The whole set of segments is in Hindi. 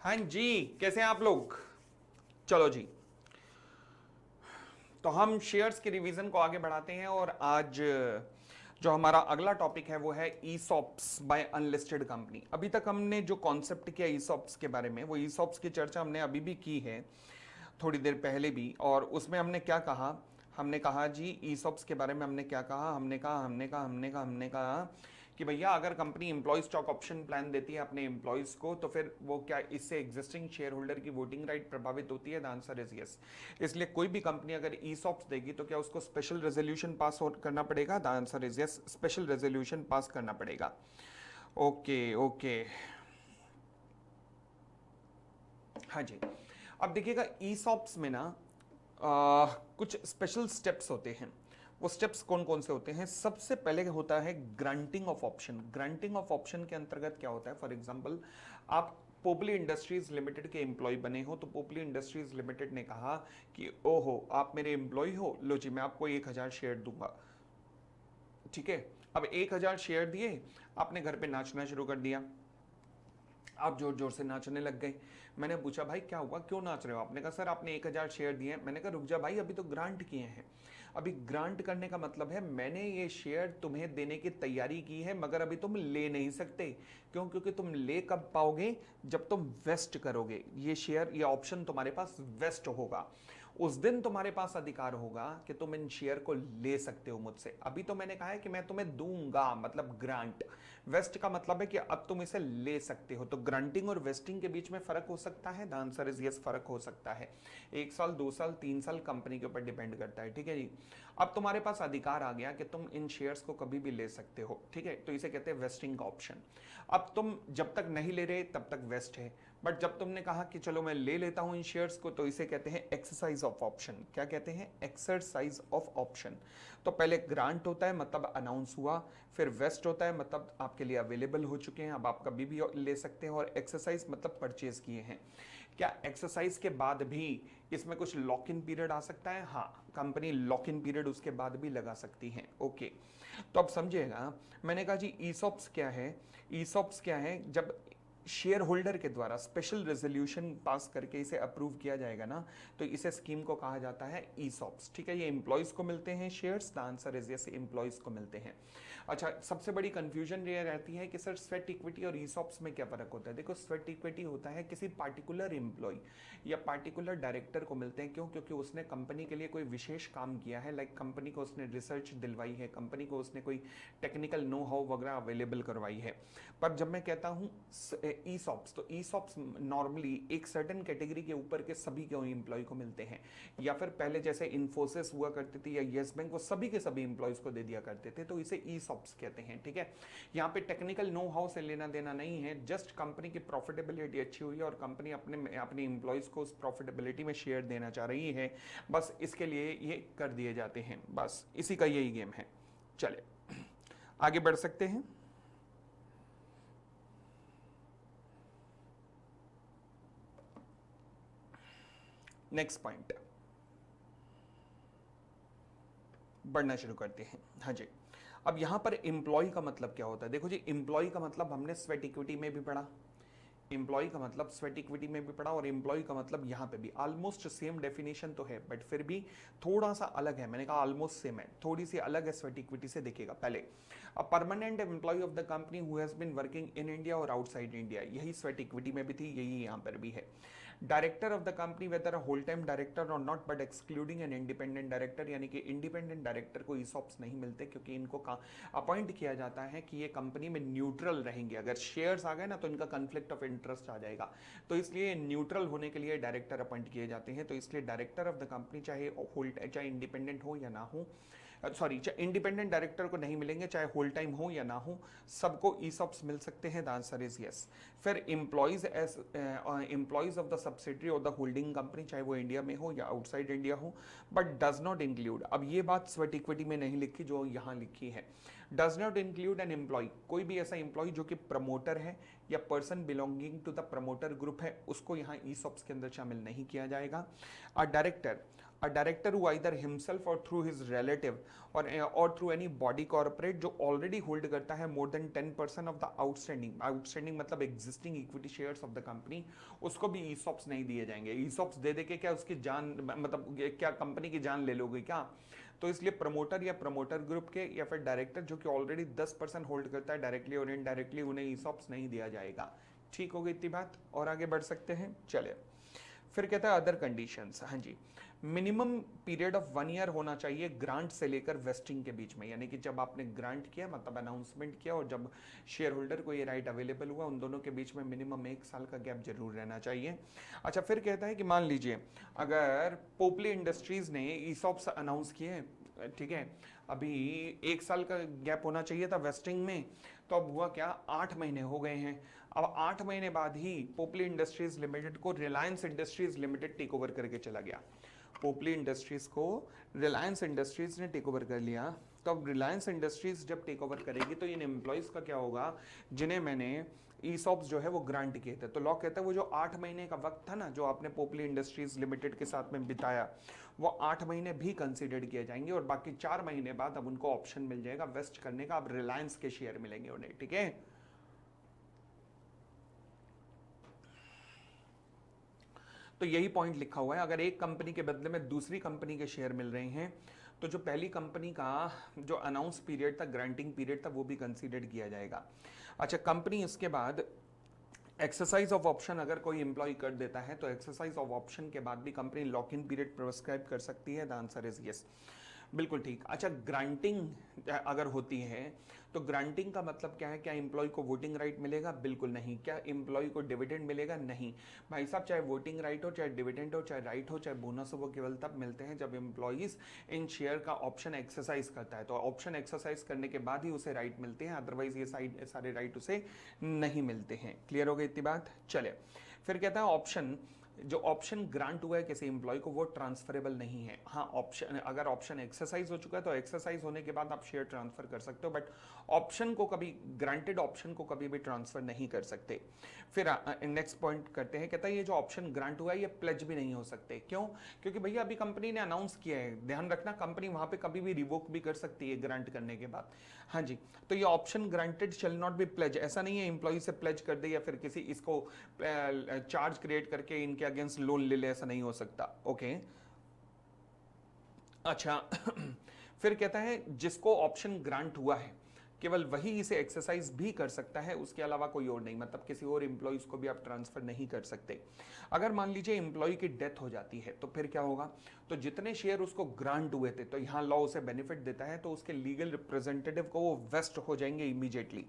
हाँ जी, कैसे हैं आप लोग। चलो जी, तो हम शेयर्स के रिवीजन को आगे बढ़ाते हैं और आज जो हमारा अगला टॉपिक है वो है ईसॉप्स बाय अनलिस्टेड कंपनी। अभी तक हमने जो कॉन्सेप्ट किया ईसॉप्स के बारे में, वो ईसॉप्स की चर्चा हमने अभी भी की है, थोड़ी देर पहले भी। और उसमें हमने क्या कहा, हमने कहा जी ईसॉप्स के बारे में हमने क्या कहा, हमने कहा कि भैया अगर company employ stock option plan देती है अपने एम्प्लॉयज को तो फिर वो क्या इससे एग्जिस्टिंग शेयर होल्डर की वोटिंग राइट प्रभावित होती है। The answer is yes. इसलिए कोई भी कंपनी अगर ईसॉप्स देगी तो क्या उसको स्पेशल रेजोल्यूशन पास करना पड़ेगा। The answer is yes, special resolution pass करना पड़ेगा। ओके ओके, हाँ जी। अब देखिएगा ईसॉप्स में ना कुछ स्पेशल स्टेप्स होते हैं। वो स्टेप्स कौन कौन से होते हैं? सबसे पहले होता है granting of option. Granting of option के अंतर्गत क्या होता है? फॉर एग्जांपल, आप पोपली इंडस्ट्रीज लिमिटेड के एम्प्लॉय बने हो, तो पोपली इंडस्ट्रीज लिमिटेड ने कहा कि ओहो आप मेरे एम्प्लॉय हो, लो जी मैं आपको 1,000 शेयर दूंगा। ठीक है, अब 1,000 शेयर दिए, आपने घर पे नाचना शुरू कर दिया, आप जोर जोर से नाचने लग गए। मैंने पूछा भाई क्या हुआ, क्यों नाच रहे हो? आपने कहा सर आपने 1,000 शेयर दिए हैं। मैंने कहा रुक जा भाई, अभी तो ग्रांट किए हैं। अभी ग्रांट करने का मतलब है मैंने ये शेयर तुम्हें देने की तैयारी की है, मगर अभी तुम ले नहीं सकते। क्यों? क्योंकि तुम ले कब पाओगे? जब तुम वेस्ट करोगे ये शेयर, ये ऑप्शन तुम्हारे पास वेस्ट होगा, उस दिन तुम्हारे पास अधिकार होगा कि तुम इन शेयर को ले सकते हो मुझसे। अभी तो मैंने कहा है कि मैं तुम्हें दूंगा, मतलब ग्रांट। वेस्ट का मतलब है कि अब तुम इसे ले सकते हो। तो ग्रांटिंग और वेस्टिंग के बीच में फर्क हो सकता है। द आंसर इज यस, फर्क हो सकता है। 1 साल, 2 साल, 3 साल कंपनी के ऊपर डिपेंड करता है। ठीक है जी। अब तुम्हारे पास अधिकार आ गया कि तुम इन शेयर्स को कभी भी ले सकते हो। ठीक है, तो इसे कहते हैं वेस्टिंग का ऑप्शन। अब तुम जब तक नहीं ले रहे तब तक वेस्ट है, बट जब तुमने कहा कि चलो मैं ले लेता हूं इन शेयर्स को, तो इसे कहते हैं एक्सरसाइज ऑफ ऑप्शन। क्या कहते हैं? Exercise of option. तो पहले ग्रांट होता है मतलब अनाउंस हुआ, फिर वेस्ट होता है मतलब आपके लिए अवेलेबल हो चुके हैं, अब आप कभी भी ले सकते हैं, और एक्सरसाइज मतलब परचेज किए हैं। क्या एक्सरसाइज के बाद भी इसमें कुछ लॉक इन पीरियड आ सकता है? हाँ, कंपनी लॉक इन पीरियड उसके बाद भी लगा सकती है। ओके, तो अब समझिएगा, मैंने कहा जी ईसॉप्स क्या है। ईसॉप्स क्या है? जब शेयर होल्डर के द्वारा स्पेशल रेजोल्यूशन पास करके इसे अप्रूव किया जाएगा ना, तो इसे स्कीम को कहा जाता है ईसॉप्स। ठीक है, ये एम्प्लॉयज को मिलते हैं shares. The answer is yes, employees को मिलते हैं। अच्छा, सबसे बड़ी कंफ्यूजन ये रहती है कि सर स्वेट इक्विटी और ईसॉप्स में क्या फर्क होता है? देखो, स्वेट इक्विटी होता है किसी पार्टिकुलर एम्प्लॉय या पार्टिकुलर डायरेक्टर को मिलते हैं। क्यों? क्योंकि उसने कंपनी के लिए कोई विशेष काम किया है, लाइक कंपनी को उसने रिसर्च दिलवाई है, कंपनी को उसने कोई टेक्निकल नो हाउ वगैरह अवेलेबल करवाई है। पर जब मैं कहता हूं ईसॉप्स, तो ईसॉप्स नॉर्मली एक सर्टेन कैटेगरी के ऊपर के सभी के एम्प्लॉय को मिलते हैं, या फिर पहले जैसे इन्फोसिस हुआ करती थी या येस बैंक, वो सभी के सभी एम्प्लॉयज को दे दिया करते थे, तो इसे ईसॉप्स कहते हैं। ठीक है, यहाँ पे टेक्निकल नो हाउ से लेना देना नहीं है, जस्ट कंपनी की प्रॉफिटेबिलिटी अच्छी हुई है और कंपनी अपने एम्प्लॉयज को उस प्रॉफिटेबिलिटी में शेयर देना चाह रही है, बस इसके लिए ये कर दिए जाते हैं। बस इसी का यही गेम है। चले आगे बढ़ सकते हैं। नेक्स्ट पॉइंट बढ़ना शुरू करते हैं। हाँ जी, अब यहां पर एम्प्लॉय का मतलब क्या होता है? देखो जी, एम्प्लॉय का मतलब हमने स्वेट इक्विटी में भी पढ़ा, एम्प्लॉय का मतलब स्वेट इक्विटी में भी पढ़ा, और एम्प्लॉय का मतलब यहां पे भी ऑलमोस्ट सेम डेफिनेशन तो है, बट फिर भी थोड़ा सा अलग है। मैंने कहा ऑलमोस्ट सेम है, थोड़ी सी अलग है स्वेट इक्विटी से। देखिएगा, पहले a permanent employee of the company who has been working in India और आउटसाइड इंडिया, यही स्वेट इक्विटी में भी थी, यही यहां पर भी है। Director of the company whether a whole time director or not, but excluding an independent director, यानी कि इंडिपेंडेंट डायरेक्टर को ईसॉप्स नहीं मिलते, क्योंकि इनको अपॉइंट किया जाता है कि ये कंपनी में न्यूट्रल रहेंगे। अगर शेयर्स आ गए ना तो इनका कन्फ्लिक्ट ऑफ इंटरेस्ट आ जाएगा, तो इसलिए न्यूट्रल होने के लिए डायरेक्टर अपॉइंट किए जाते हैं। तो इसलिए डायरेक्टर ऑफ द कंपनी चाहे इंडिपेंडेंट हो या ना हो, सॉरी, इंडिपेंडेंट डायरेक्टर को नहीं मिलेंगे, चाहे होल टाइम हो या ना हो, सबको ईसॉप्स मिल सकते हैं। The answer is yes. फिर एम्प्लॉयज ऑफ द सब्सिडरी और द होल्डिंग कंपनी, चाहे वो इंडिया में हो या आउटसाइड इंडिया हो, बट डज नॉट इंक्लूड, अब ये बात स्वेट इक्विटी में नहीं लिखी जो यहां लिखी है, does not include an employ, कोई भी ऐसा एम्प्लॉय जो कि प्रमोटर है या person belonging to the promoter group है, उसको यहाँ ईसॉप्स के अंदर शामिल नहीं किया जाएगा। A director who either himself or through his relative or through any body corporate जो ऑलरेडी होल्ड करता है more than 10% of the outstanding मतलब existing equity shares of the company, उसको भी ईसॉप्स नहीं दिए जाएंगे। ईसॉप्स दे के क्या उसकी जान, मतलब क्या कंपनी की जान ले लोगे क्या? तो इसलिए प्रमोटर या प्रमोटर ग्रुप के या फिर डायरेक्टर जो कि ऑलरेडी 10% होल्ड करता है डायरेक्टली और इनडायरेक्टली, उन्हें ईसॉप्स नहीं दिया जाएगा। ठीक हो गई इतनी बात, और आगे बढ़ सकते हैं। चलिए फिर कहता है अदर कंडीशंस। हाँ जी, मिनिमम पीरियड ऑफ 1 ईयर होना चाहिए ग्रांट से लेकर वेस्टिंग के बीच में, यानी कि जब आपने ग्रांट किया मतलब अनाउंसमेंट किया और जब शेयर होल्डर को ये राइट अवेलेबल हुआ, उन दोनों के बीच में मिनिमम 1 साल का गैप जरूर रहना चाहिए। अच्छा, फिर कहता है कि मान लीजिए अगर पोपली इंडस्ट्रीज ने ईसॉप्स अनाउंस किए, ठीक है, अभी 1 साल का गैप होना चाहिए था वेस्टिंग में, तो अब हुआ क्या, 8 महीने हो गए हैं। अब 8 महीने बाद ही पोपली इंडस्ट्रीज लिमिटेड को Reliance Industries Limited take over करके चला गया। पोपली इंडस्ट्रीज को रिलायंस इंडस्ट्रीज ने टेक ओवर कर लिया। तो अब रिलायंस इंडस्ट्रीज जब टेक ओवर करेगी तो इन एम्प्लॉयज का क्या होगा, जिन्हें मैंने ईसॉप्स जो है वो ग्रांट किए थे। तो लॉ कहता है वो जो 8 महीने का वक्त था ना जो आपने पोपली इंडस्ट्रीज लिमिटेड के साथ में बिताया, वो 8 महीने भी कंसीडर किए जाएंगे और बाकी 4 महीने बाद अब उनको ऑप्शन मिल जाएगा वेस्ट करने का। अब रिलायंस के शेयर मिलेंगे उन्हें, ठीक है। तो यही पॉइंट लिखा हुआ है, अगर एक कंपनी के बदले में दूसरी कंपनी के शेयर मिल रहे हैं तो जो पहली कंपनी का जो अनाउंस पीरियड था, ग्रांटिंग पीरियड था, वो भी कंसीडर किया जाएगा। अच्छा, कंपनी इसके बाद एक्सरसाइज ऑफ ऑप्शन अगर कोई एम्प्लॉय कर देता है तो एक्सरसाइज ऑफ ऑप्शन के बाद भी company lock in period prescribe कर सकती है। द आंसर इज यस, बिल्कुल ठीक। अच्छा, ग्रांटिंग अगर होती है तो ग्रांटिंग का मतलब क्या है, क्या एम्प्लॉय को वोटिंग राइट मिलेगा? बिल्कुल नहीं। क्या एम्प्लॉय को डिविडेंड मिलेगा? नहीं भाई साहब, चाहे वोटिंग राइट हो, चाहे डिविडेंड हो, चाहे राइट हो, चाहे बोनस हो, वो केवल तब मिलते हैं जब एम्प्लॉइज इन शेयर का ऑप्शन एक्सरसाइज करता है। तो ऑप्शन एक्सरसाइज करने के बाद ही उसे राइट मिलते हैं, अदरवाइज ये सारे राइट उसे नहीं मिलते हैं। क्लियर हो गई इतनी बात? चले फिर कहता है ऑप्शन, जो ऑप्शन ग्रांट हुआ है किसी एम्प्लॉय को वो ट्रांसफरेबल नहीं है। हाँ, ऑप्शन अगर ऑप्शन एक्सरसाइज हो चुका है तो एक्सरसाइज होने के बाद आप शेयर ट्रांसफर कर सकते हो, बट ऑप्शन को कभी, ग्रांटेड ऑप्शन को कभी भी ट्रांसफर नहीं कर सकते। फिर नेक्स्ट पॉइंट करते हैं, कहता है ये जो ऑप्शन ग्रांट हुआ है ये प्लेज भी नहीं हो सकते। क्यों? क्योंकि भैया अभी कंपनी ने अनाउंस किया है, ध्यान रखना, कंपनी वहां पे कभी भी रिवोक भी कर सकती है ग्रांट करने के बाद। हाँ जी, तो ये option granted shall not be pledge, ऐसा नहीं है एम्प्लॉय से प्लेज कर दे या फिर किसी इसको चार्ज क्रिएट करके इनके अगेंस्ट लोन ले ले, ऐसा नहीं हो सकता। ओके, अच्छा फिर कहता है जिसको ऑप्शन ग्रांट हुआ है केवल वही इसे एक्सरसाइज भी कर सकता है, उसके अलावा कोई और नहीं, मतलब किसी और एम्प्लॉइज को भी आप ट्रांसफर नहीं कर सकते। अगर मान लीजिए एम्प्लॉय की डेथ हो जाती है तो फिर क्या होगा, तो जितने शेयर उसको ग्रांट हुए थे, तो यहां लॉ उसे बेनिफिट देता है तो उसके लीगल रिप्रेजेंटेटिव को वो वेस्ट हो जाएंगे इमीडिएटली,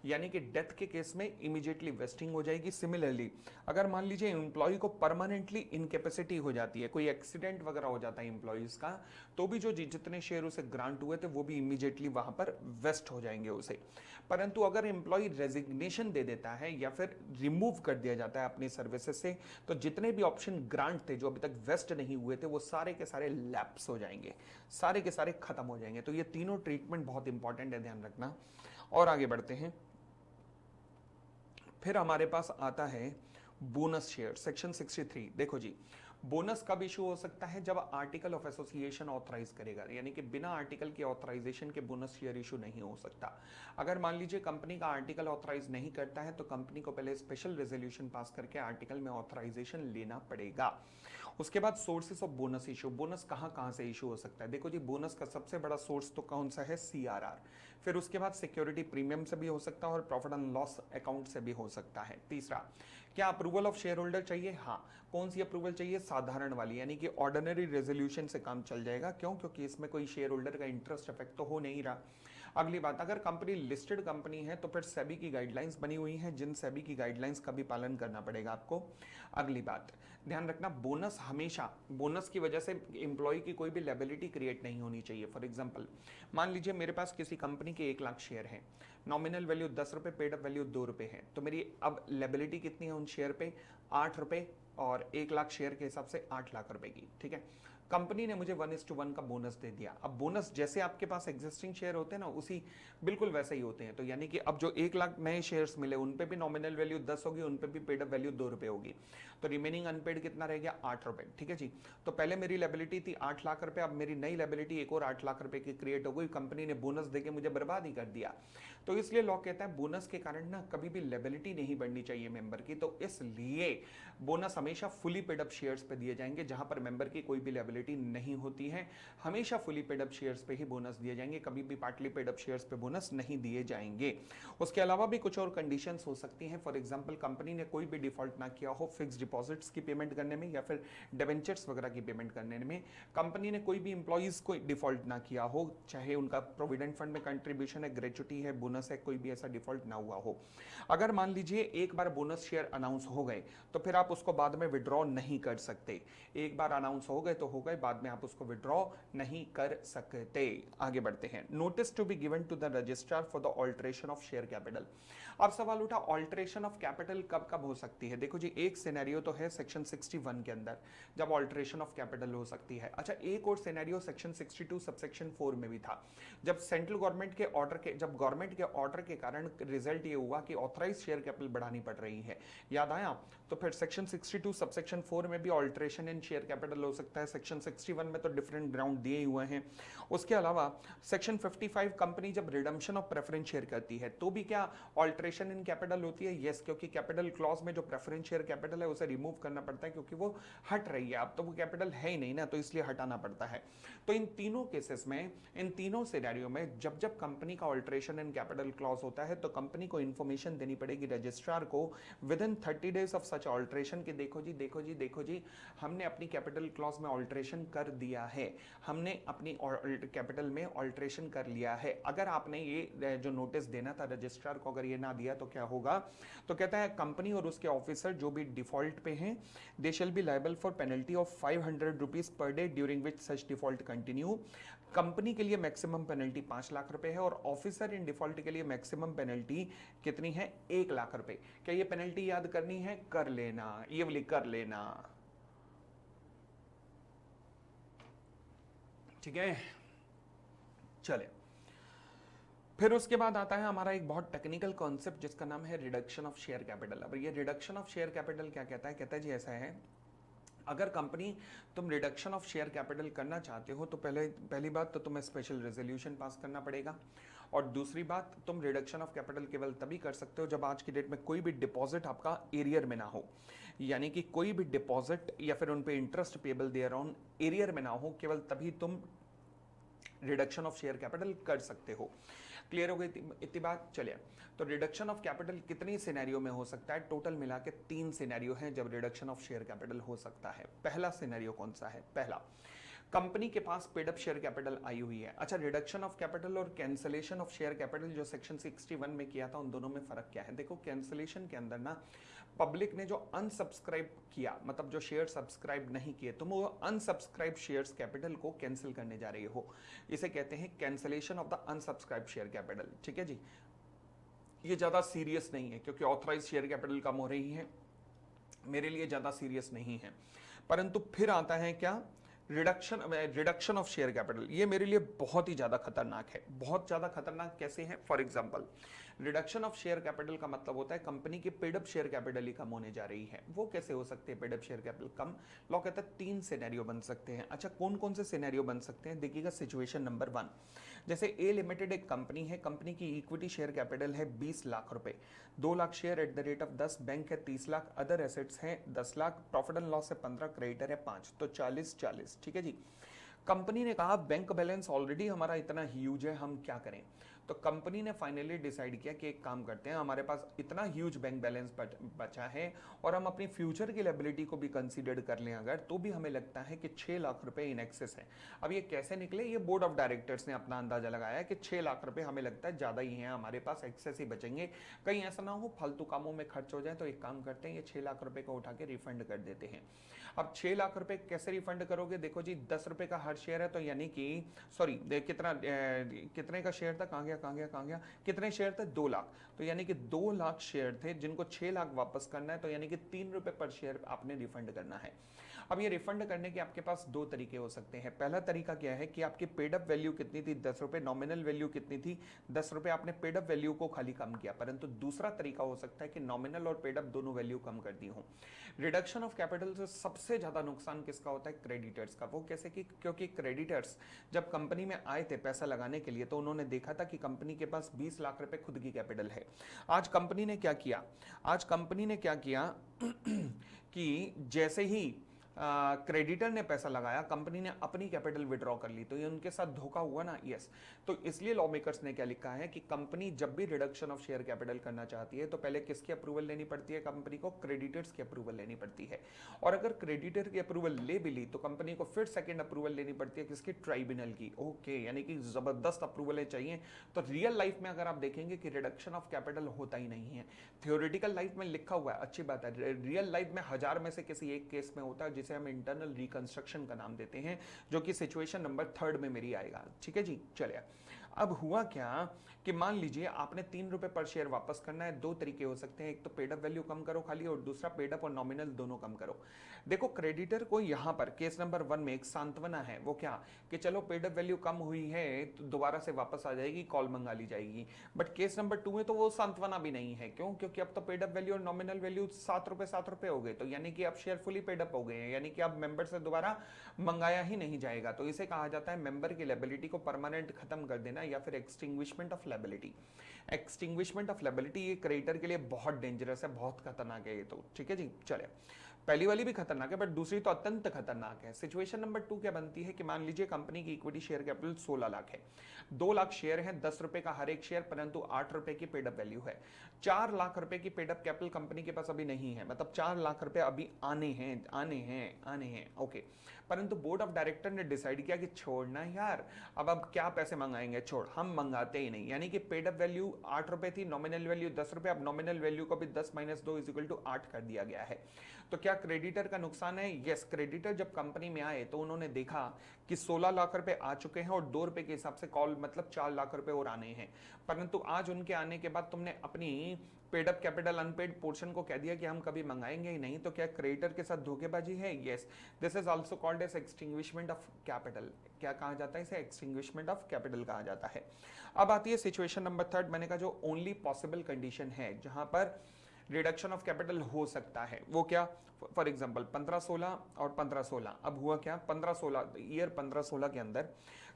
यानी कि डेथ के केस में इमीडिएटली वेस्टिंग हो जाएगी। सिमिलरली अगर मान लीजिए एम्प्लॉय को परमानेंटली इनकेपेसिटी हो जाती है, कोई एक्सीडेंट वगैरह हो जाता है एम्प्लॉयज का, तो भी जो जितने शेयर उसे ग्रांट हुए थे वो भी इमीडिएटली वहां पर वेस्ट हो जाएंगे उसे। परंतु अगर एम्प्लॉय रेजिग्नेशन दे देता है या फिर रिमूव कर दिया जाता है अपनी सर्विसेज से, तो जितने भी ऑप्शन ग्रांट थे जो अभी तक वेस्ट नहीं हुए थे वो सारे के सारे लैप्स हो जाएंगे, सारे के सारे खत्म हो जाएंगे। तो ये तीनों ट्रीटमेंट बहुत इंपॉर्टेंट है, ध्यान रखना। और आगे बढ़ते हैं, फिर हमारे पास आता है बोनस शेयर, सेक्शन 63। देखो जी, बोनस कब इशू हो सकता है, जब आर्टिकल ऑफ एसोसिएशन ऑथराइज करेगा, यानी कि बिना आर्टिकल के ऑथराइजेशन के बोनस शेयर इशू नहीं हो सकता। अगर मान लीजिए कंपनी का आर्टिकल ऑथराइज नहीं करता है तो कंपनी को पहले स्पेशल रेजोल्यूशन पास करके आर्टिकल में ऑथराइजेशन लेना पड़ेगा। उसके बाद sources of bonus issue, bonus कहाँ कहाँ से इशू हो सकता है? देखो जी, बोनस का सबसे बड़ा सोर्स तो कौन सा है? सीआरआर। फिर उसके बाद सिक्योरिटी प्रीमियम से भी हो सकता है और प्रॉफिट एंड लॉस अकाउंट से भी हो सकता है। तीसरा, क्या अप्रूवल ऑफ शेयर होल्डर चाहिए? हाँ। कौन सी अप्रूवल चाहिए? साधारण वाली, यानी कि ऑर्डिनरी रेजोल्यूशन से काम चल जाएगा। क्यों? क्योंकि इसमें कोई शेयर होल्डर का इंटरेस्ट अफेक्ट तो हो नहीं रहा। अगली बात, अगर कंपनी लिस्टेड कंपनी है तो फिर सेबी की गाइडलाइंस बनी हुई हैं, जिन सेबी की गाइडलाइंस का भी पालन करना पड़ेगा आपको। अगली बात, ध्यान रखना, बोनस हमेशा, बोनस की वजह से एम्प्लॉय की कोई भी लेबिलिटी क्रिएट नहीं होनी चाहिए। फॉर एग्जांपल, मान लीजिए मेरे पास किसी कंपनी के 1 लाख शेयर हैं, नॉमिनल वैल्यू 10 रुपए, पेड अप वैल्यू 2 रुपए है, तो मेरी अब लेबिलिटी कितनी है उन शेयर पे? 8 रुपए, और 1 लाख शेयर के हिसाब से 8 लाख रुपए की, ठीक है। कंपनी ने मुझे 1:1 का बोनस दे दिया। अब बोनस जैसे आपके पास एग्जिस्टिंग शेयर होते हैं ना, उसी बिल्कुल वैसे ही होते हैं। तो यानी कि अब जो 1 लाख नए शेयर्स मिले, उन पे भी नॉमिनल वैल्यू 10 होगी, उन पे भी पेड अप वैल्यू 2 रुपए होगी। तो रिमेनिंग अनपेड कितना रह गया? 8 रुपए। ठीक है जी। तो पहले मेरी लेबिलिटी थी 8 लाख रुपए, अब मेरी नई लेबिलिटी एक और 8 लाख रुपए की क्रिएट हो गई। कंपनी ने बोनस देके मुझे बर्बाद ही कर दिया। तो इसलिए लॉ कहता है बोनस के कारण ना कभी भी लेबिलिटी नहीं बढ़नी चाहिए मेंबर की। तो इसलिए बोनस हमेशा फुली पेड अप शेयर्स पे दिए जाएंगे, जहां पर मेंबर की कोई भी लेबिलिटी नहीं होती है। हमेशा फुली पेड अप शेयर्स पे ही बोनस दिए जाएंगे, कभी भी पार्टली पेड अप शेयर्स पे बोनस नहीं दिए जाएंगे। उसके अलावा भी कुछ और कंडीशंस हो सकती हैं। फॉर एग्जांपल, कंपनी ने कोई भी डिफॉल्ट ना किया हो फिक्स डिपॉजिट्स की पेमेंट करने में या फिर डिवेंचर्स वगैरह की पेमेंट करने में, कंपनी ने कोई भी इंप्लॉइज को डिफॉल्ट ना किया हो, चाहे उनका प्रोविडेंट फंड में कंट्रीब्यूशन है, ग्रेचुटी है, बोनस है, कोई भी ऐसा डिफॉल्ट ना हुआ हो। अगर मान लीजिए एक बार बोनस शेयर अनाउंस हो गए तो फिर आप उसको बाद में विड्रॉ नहीं कर सकते। एक बार अनाउंस हो गए तो हो गए, बाद में आप उसको विड्रॉ नहीं कर सकते। आगे बढ़ते हैं। Notice to be given to the registrar for the alteration of share capital. अब सवाल उठा ऑल्टरेशन ऑफ कैपिटल कब कब हो सकती है। देखो जी, एक सिनेरियो तो है सेक्शन 61 के अंदर जब ऑल्टरेशन ऑफ कैपिटल हो सकती है। अच्छा, एक और सिनेरियो सेक्शन 62 सबसेक्शन 4 में भी था, जब सेंट्रल गवर्नमेंट के ऑर्डर के जब गवर्नमेंट के ऑर्डर के कारण रिजल्ट ये हुआ कि ऑथराइज शेयर कैपिटल बढ़ानी पड़ रही है। याद आया? तो फिर सेक्शन 62 सबसेक्शन 4 में भी ऑल्टरेशन इन शेयर कैपिटल हो सकता है। सेक्शन 61 में तो डिफरेंट ग्राउंड दिए हुए हैं। उसके अलावा सेक्शन 55 कंपनी जब रिडम्पशन ऑफ प्रेफरेंस शेयर करती है तो भी क्या ऑल्टरेशन इन कैपिटल होती है? यस, क्योंकि कैपिटल क्लॉज में जो प्रेफरेंस शेयर कैपिटल है उसे रिमूव करना पड़ता है, क्योंकि वो हट रही है। अब तो वो कैपिटल है ही नहीं ना, तो इसलिए हटाना पड़ता है। तो इन तीनों केसेस में, इन तीनों सिनेरियो में जब जब कंपनी का ऑल्टरेशन इन कैपिटल क्लॉज होता है तो कंपनी को इंफॉर्मेशन देनी पड़ेगी रजिस्ट्रार को with in 30 days of such alteration कि देखो जी, देखो जी, देखो जी, हमने अपनी कैपिटल क्लॉज में ऑल्टरेशन कर दिया है, हमने अपनी कैपिटल में ऑल्टरेशन कर लिया है। अगर आपने ये जो नोटिस देना था रजिस्ट्रार को, अगर ये ना दिया तो क्या होगा? तो कहता है कंपनी और उसके ऑफिसर जो भी डिफॉल्ट पे हैं, they shall be liable for penalty of 500 rupees per day during which such default continue. Company के लिए मैक्सिमम पेनल्टी 5 लाख रुपए है और ऑफिसर इन डिफॉल्ट के लिए मैक्सिमम पेनल्टी कितनी है? 1 लाख रुपए। क्या ये पेनल्टी याद करनी है? कर लेना, ये वाली कर लेना। ठीक है, चले। फिर उसके बाद आता है हमारा एक बहुत टेक्निकल कॉन्सेप्ट जिसका नाम है रिडक्शन ऑफ शेयर कैपिटल। अब ये रिडक्शन ऑफ शेयर कैपिटल क्या कहता है? कहता है जी ऐसा है, अगर कंपनी तुम रिडक्शन ऑफ शेयर कैपिटल करना चाहते हो तो पहली बात तो तुम्हें स्पेशल रेजोल्यूशन पास करना पड़ेगा, और दूसरी बात, तुम रिडक्शन ऑफ कैपिटल केवल तभी कर सकते हो जब आज की डेट में कोई भी डिपॉजिट आपका एरियर में ना हो। यानी कि कोई भी डिपॉजिट या फिर उन पे interest payable thereon arrear में ना हो, केवल तभी तुम रिडक्शन ऑफ शेयर कैपिटल कर सकते हो। क्लियर हो गई इतनी बात? चलिए, तो रिडक्शन ऑफ कैपिटल कितनी सिनेरियो में हो सकता है? टोटल मिला के 3 सिनेरियो हैं जब रिडक्शन ऑफ शेयर कैपिटल हो सकता है। पहला सिनेरियो कौन सा है? पहला, कंपनी के पास पेड अप शेयर कैपिटल आई हुई है। अच्छा, रिडक्शन ऑफ कैपिटल और कैंसलेशन ऑफ शेयर कैपिटल जो सेक्शन 61 में किया था, उन दोनों में फर्क क्या है? देखो, कैंसलेशन के अंदर ना पब्लिक ने जो अनसब्सक्राइब किया, मतलब जो शेयर सब्सक्राइब नहीं किए, तुम वो अनसब्सक्राइब शेयर्स कैपिटल को कैंसिल करने जा रहे हो। इसे कहते हैं cancellation of the unsubscribe share capital. ठीक है जी, ये ज्यादा सीरियस नहीं है क्योंकि ऑथराइज शेयर कैपिटल कम हो रही है, मेरे लिए ज्यादा सीरियस नहीं है। परंतु फिर आता है क्या? Reduction of share capital. ये मेरे लिए बहुत ही ज्यादा खतरनाक है। बहुत ज्यादा खतरनाक कैसे है? For example, reduction of share capital का मतलब होता है कंपनी की पेड अप शेयर कैपिटल ही कम होने जा रही है। वो कैसे हो सकते हैं पेड अप शेयर कैपिटल कम? लॉ कहता है 3 सिनेरियो बन सकते हैं। अच्छा, कौन कौन से सिनेरियो बन सकते हैं? देखिएगा, सिचुएशन नंबर 1, जैसे ए लिमिटेड एक कंपनी है, कंपनी की इक्विटी शेयर कैपिटल है 20 लाख रुपए, 2 lakh share at the rate of 10, bank है 30 लाख, अदर एसेट्स हैं 10 लाख, प्रॉफिट एंड लॉस है 15, क्रेडिटर है 5, तो 40-40। ठीक है जी। कंपनी ने कहा बैंक बैलेंस ऑलरेडी हमारा इतना ह्यूज है, हम क्या करें? तो कंपनी ने फाइनली डिसाइड किया कि एक काम करते हैं, हमारे पास इतना ह्यूज बैंक बैलेंस बचा है और हम अपनी फ्यूचर की लायबिलिटी को भी कंसीडर कर लें अगर, तो भी हमें लगता है कि 6 लाख रुपए इन एक्सेस है। अब ये कैसे निकले? ये बोर्ड ऑफ डायरेक्टर्स ने अपना अंदाजा लगाया कि 6 लाख रुपए हमें लगता है ज्यादा ही है, हमारे पास एक्सेस ही बचेंगे, कहीं ऐसा ना हो फालतू कामों में खर्च हो जाए। तो एक काम करते हैं, ये 6 लाख रुपए को उठा के रिफंड कर देते हैं। अब 6 लाख रुपए कैसे रिफंड करोगे? देखो जी, 10 रुपए का हर शेयर है, तो यानी कि सॉरी कितने का शेयर था, कहाँ गया कहाँ गया, कितने शेयर थे, 2 लाख। तो यानी कि 2 लाख शेयर थे जिनको 6 लाख वापस करना है, तो यानी कि 3 रुपए पर शेयर आपने रिफंड करना है। अब ये रिफंड करने के आपके पास 2 तरीके हो सकते हैं। पहला तरीका क्या है कि आपकी पेड अप वैल्यू कितनी थी, 10 रुपए, नॉमिनल वैल्यू कितनी थी, 10 रुपए, आपने पेड अप वैल्यू को खाली कम किया। परंतु दूसरा तरीका हो सकता है कि नॉमिनल और पेड अप दोनों वैल्यू कम कर दी हो। रिडक्शन ऑफ कैपिटल से सबसे ज्यादा नुकसान किसका होता है, क्रेडिटर्स का। वो कैसे कि क्योंकि क्रेडिटर्स जब कंपनी में आए थे पैसा लगाने के लिए, तो उन्होंने देखा था कि कंपनी के पास 20 लाख रुपए खुद की कैपिटल है। आज कंपनी ने क्या किया, कि जैसे ही क्रेडिटर ने पैसा लगाया, कंपनी ने अपनी कैपिटल विड्रॉ कर ली, तो ये उनके साथ धोखा हुआ ना। यस। तो इसलिए लॉ मेकर्स ने क्या लिखा है कि कंपनी जब भी रिडक्शन ऑफ शेयर कैपिटल करना चाहती है तो पहले किसकी अप्रूवल लेनी पड़ती है, कंपनी को क्रेडिटर्स की अप्रूवल लेनी पड़ती है। और अगर क्रेडिटर की अप्रूवल ले भी ली तो कंपनी को फिर सेकेंड अप्रूवल लेनी पड़ती है, किसकी, ट्राइब्यूनल की। ओके, यानी कि जबरदस्त अप्रूवलें चाहिए। तो रियल लाइफ में अगर आप देखेंगे कि रिडक्शन ऑफ कैपिटल होता ही नहीं है। थियोरिटिकल लाइफ में लिखा हुआ है, अच्छी बात है। रियल लाइफ में 1000 में से किसी एक केस में होता है, जिसे हम इंटरनल रिकंस्ट्रक्शन का नाम देते हैं, जो कि सिचुएशन नंबर 3 में मेरी आएगा। ठीक है जी, चलिए। अब हुआ क्या कि मान लीजिए आपने 3 रुपए पर शेयर वापस करना है। 2 तरीके हो सकते हैं, एक तो पेड अप वैल्यू कम करो खाली, और दूसरा पेड अप और नॉमिनल दोनों कम करो। देखो, क्रेडिटर को यहां पर केस नंबर 1 में एक सांत्वना है। वो क्या कि चलो पेड अप वैल्यू कम हुई है तो दोबारा से वापस आ जाएगी, कॉल मंगा ली जाएगी। बट केस नंबर 2 में तो वो सांत्वना भी नहीं है। क्यों? क्योंकि अब तो पेड अप वैल्यू और नॉमिनल वैल्यू 7 रुपए हो गए, तो यानी कि अब शेयर फुली पेड अप हो गए हैं, यानी कि अब मेंबर से दोबारा मंगाया ही नहीं जाएगा। तो इसे कहा जाता है मेंबर की लायबिलिटी को परमानेंट खत्म कर देना, या फिर extinguishment of liability. Extinguishment of liability ये क्रेडिटर के लिए बहुत डेंजरस है, बहुत खतरनाक है ये तो। ठीक है जी, चले। पहली वाली भी खतरनाक है, बट दूसरी तो अत्यंत खतरनाक है। सिचुएशन नंबर 2 क्या बनती है कि मान लीजिए कंपनी की इक्विटी शेयर कैपिटल 16 लाख है, 2 लाख शेयर है, 10 रुपए का हर एक शेयर, परंतु 8 रुपए की पेड अप वैल्यू है। 4 लाख रुपए की पेड अप कैपिटल कंपनी के पास अभी नहीं है, मतलब 4 लाख रुपए अभी आने हैं। ओके, परंतु बोर्ड ऑफ डायरेक्टर ने डिसाइड किया कि छोड़ना यार, अब क्या पैसे मंगाएंगे, छोड़, हम मंगाते ही नहीं। यानी कि पेड अप वैल्यू 8 रुपए थी, नॉमिनल वैल्यू 10 रुपए, अब नॉमिनल वैल्यू को भी 10 - 2 = 8 कर दिया गया है। तो क्या क्रेडिटर का नुकसान है? यस। क्रेडिटर जब कंपनी में आए तो उन्होंने देखा कि 16 लाख रुपए आ चुके हैं और 2 रुपए के हिसाब से कॉल, मतलब 4 लाख रुपए और आने हैं। परंतु आज उनके आने के बाद तुमने अपनी paid up capital unpaid portion को कह दिया कि हम कभी मंगाएंगे ही नहीं। तो क्या क्रेडिटर के साथ धोखेबाजी है? Yes. This is also called as extinguishment of capital. क्या कहा जाता है इसे? एक्सटिंग्विशमेंट ऑफ कैपिटल कहा जाता है। अब आती है सिचुएशन नंबर 3, मैंने कहा जो ओनली पॉसिबल कंडीशन है जहां पर रिडक्शन ऑफ कैपिटल हो सकता है। वो क्या? फॉर एग्जांपल 15-16 और 15-16। अब हुआ क्या? 15-16 ईयर 15-16 के अंदर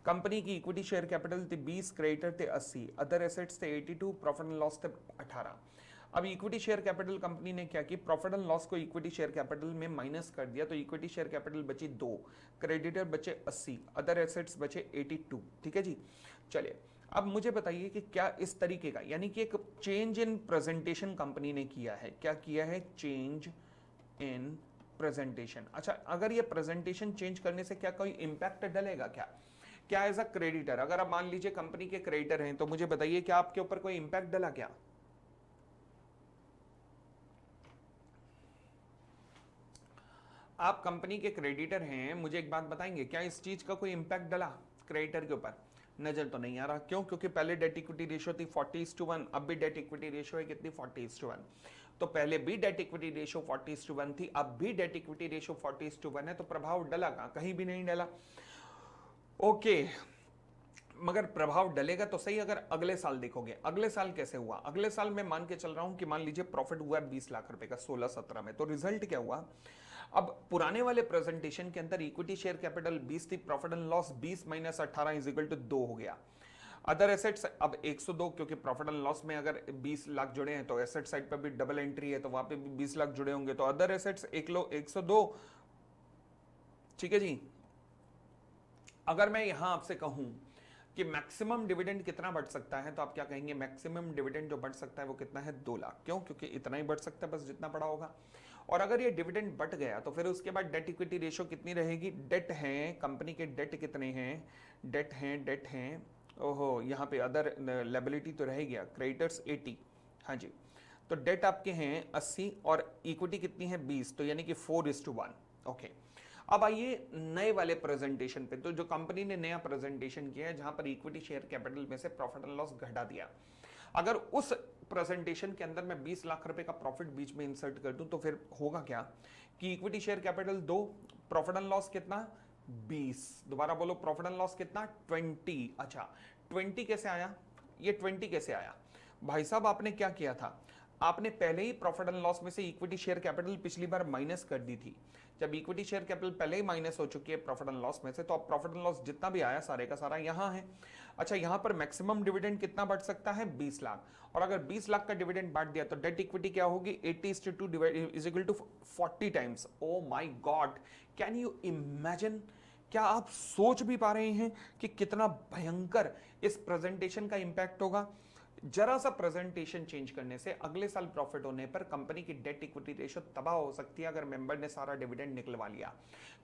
कंपनी की इक्विटी शेयर कैपिटल थी 20, क्रेडिटर थे 80, अदर एसेट्स थे 82, प्रॉफिट एंड लॉस थे 18। अब इक्विटी शेयर कैपिटल कंपनी ने क्या की, प्रॉफिट एंड लॉस को इक्विटी शेयर कैपिटल में माइनस कर दिया, तो इक्विटी शेयर कैपिटल बची 2, क्रेडिटर बचे 80, अदर एसेट्स बचे 82। ठीक है जी, चलिए। अब मुझे बताइए कि क्या इस तरीके का, यानी कि एक चेंज इन प्रेजेंटेशन कंपनी ने किया है। क्या किया है? Change in presentation. अच्छा, अगर ये प्रेजेंटेशन चेंज करने से क्या कोई इंपैक्ट डलेगा क्या? क्या एज अ क्रेडिटर, अगर आप मान लीजिए कंपनी के क्रेडिटर हैं, तो मुझे बताइए क्या आपके ऊपर कोई इंपैक्ट डला क्या? आप कंपनी के क्रेडिटर हैं, मुझे एक बात बताएंगे, क्या इस चीज का कोई इंपैक्ट डला क्रेडिटर के ऊपर? नजर तो नहीं आ रहा। क्यों? क्योंकि पहले डेट इक्विटी रेशियो थी 40:1, अब भी डेट इक्विटी रेशियो है कितनी? 40:1। तो पहले भी डेट इक्विटी रेशियो 40:1 थी, अब भी डेट इक्विटी रेशियो 40:1 है, तो प्रभाव डला कहां? कहीं भी नहीं डला। ओके, मगर प्रभाव डलेगा तो सही अगर अगले साल देखोगे। अगले साल कैसे हुआ? अगले साल मैं मान के चल रहा हूं कि मान लीजिए प्रॉफिट हुआ 20 लाख रुपए का 16-17 में, तो रिजल्ट क्या हुआ? अब पुराने वाले प्रेजेंटेशन के अंदर इक्विटी शेयर कैपिटल 20 थी, प्रॉफिट एंड लॉस 20 - 18 = 2 हो गया। अदर एसेट्स अब 102, क्योंकि प्रॉफिट एंड लॉस में अगर 20 लाख जुड़े हैं तो एसेट साइड पर भी डबल एंट्री है, तो वहां पे भी 20 लाख जुड़े होंगे, तो अदर एसेट्स 102। ठीक है जी। अगर मैं यहां आपसे कहूं कि मैक्सिमम डिविडेंड कितना बढ़ सकता है, तो आप क्या कहेंगे? मैक्सिमम डिविडेंड जो बढ़ सकता है वो कितना है? 2 लाख। क्यों? क्योंकि इतना ही बढ़ सकता है बस जितना बड़ा होगा। और अगर ये डिविडेंड बढ़ गया तो फिर उसके बाद डेट इक्विटी रेशियो कितनी रहेगी? डेट है कंपनी के, डेट कितने हैं? डेट हैं ओहो, यहाँ पे अदर लायबिलिटी तो रह गया, क्रेडिटर्स 80। हाँ जी, तो डेट आपके हैं 80 और इक्विटी कितनी है? 20, तो यानी कि 4:1। ओके, अब आइए नए वाले प्रेजेंटेशन पे। तो जो कंपनी ने नया प्रेजेंटेशन किया है जहां पर इक्विटी शेयर कैपिटल में से प्रॉफिट एंड लॉस घटा दिया, अगर उस प्रेजेंटेशन के अंदर मैं 20 लाख रुपए का प्रॉफिट बीच में इंसर्ट कर दूं तो फिर होगा क्या कि equity share capital 2, profit and loss कितना 20, दोबारा बोलो प्रॉफिट एंड लॉस कितना 20। अच्छा 20 कैसे आया, ये 20 कैसे आया भाई साहब, आपने क्या किया था, आपने पहले ही प्रॉफिट एंड लॉस में से इक्विटी शेयर कैपिटल पिछली बार माइनस कर दी थी। जब इक्विटी शेयर कैपिटल पहले ही माइनस हो चुकी है प्रॉफिट एंड लॉस में से, तो अब प्रॉफिट एंड लॉस जितना भी आया सारे का सारा यहां है। अच्छा यहां पर मैक्सिमम डिविडेंड कितना बढ़ सकता है 20 लाख, और अगर 20 लाख का डिविडेंड बांट दिया तो डेट इक्विटी क्या होगी 80:2 is equal to 40 times. Oh my God, can you imagine, क्या आप सोच भी पा रहे हैं कि कितना भयंकर इस प्रेजेंटेशन का इंपैक्ट होगा। जरा सा प्रेजेंटेशन चेंज करने से अगले साल प्रॉफिट होने पर कंपनी की डेट इक्विटी रेशियो तबाह हो सकती है अगर मेंबर ने सारा डिविडेंड निकलवा लिया।